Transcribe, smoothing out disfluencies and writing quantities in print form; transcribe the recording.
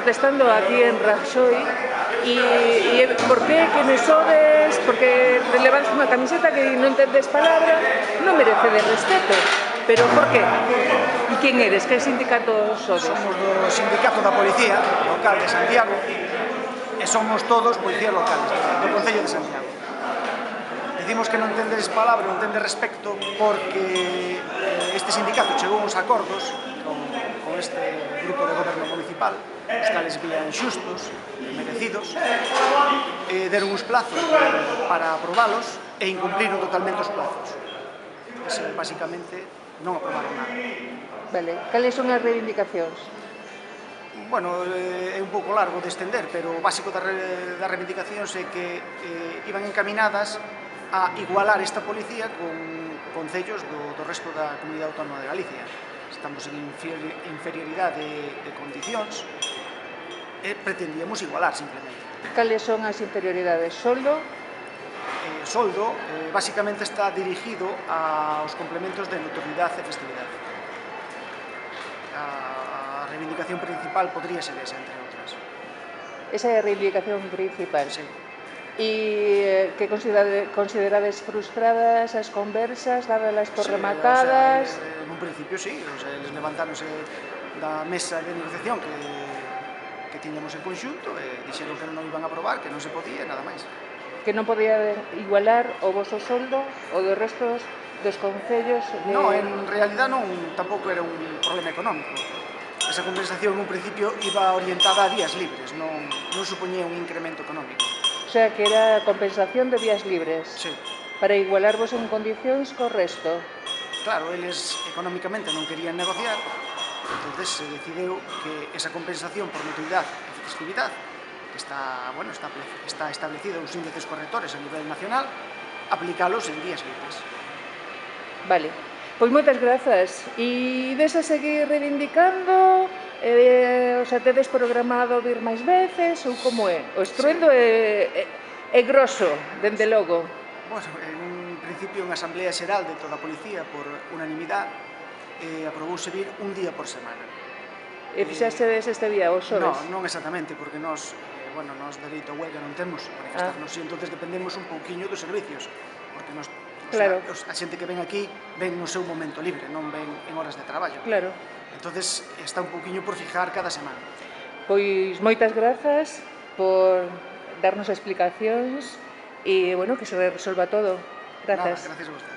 protestando aquí en Rajoy e por que quenes sodes, porque relevades unha camiseta que non entendes palabra, non merece de respeto. Pero por que? E quen eres? Que sindicato sodes? Somos do sindicato da policía local de Santiago e somos todos policías locales do Concello de Santiago. Dicimos que non tendes palabra, non tendes respecto porque este sindicato chegou uns acordos con este grupo de goberno municipal, os cales vían xustos, merecidos, deron uns plazos para aprobalos e incumpliron totalmente os plazos. Basicamente, non aprobaron nada. Vale. Cales son as reivindicacións? Bueno, é un pouco largo de estender, pero o básico das reivindicacións é que iban encaminadas a igualar esta policía con concellos do resto da Comunidade Autónoma de Galicia. Estamos en inferioridade de condicións e pretendíamos igualar, simplemente. Cales son as inferioridades? Soldo? Soldo, basicamente está dirigido aos complementos de notoriedade e festividade. A reivindicación principal podría ser esa, entre outras. Esa é a reivindicación principal? Sí. E que considerades frustradas as conversas, dábalas por rematadas? En un principio sí, eles levantáronse da mesa de negociación que tiñamos en conxunto e dixeron que non iban a aprobar, que non se podía e nada máis. Que non podía igualar o voso soldo o dos restos dos concellos? Non, en realidad non, tampouco era un problema económico. Esa compensación en un principio iba orientada a días libres, non supoñía un incremento económico. O sea, que era compensación de días libres. Sí. Para igualarvos en condicións co resto. Claro, eles económicamente non querían negociar, entonces se decideu que esa compensación por notoriedade e festividade, que está establecido uns índices correctores a nivel nacional, aplicalos en días libres. Vale. Pois moitas grazas. E des a seguir reivindicando? O sea, tedes programado vir máis veces ou como é? O estruendo é grosso, dende logo. Bueno, en un principio unha asamblea xeral de toda a policía por unanimidade aprobouse vir un día por semana. E fixastedes este día, o xoves? Non exactamente, porque nós dereito a huelga non temos, manifestarnos, e entón dependemos un pouquiño dos servicios, porque nós, a xente que ven aquí ven no seu momento libre, non ven en horas de traballo. Claro. Entonces está un pouquiño por fijar cada semana. Pois moitas grazas por darnos explicacións e, bueno, que se resolva todo. Grazas. Nada, gracias a vostede.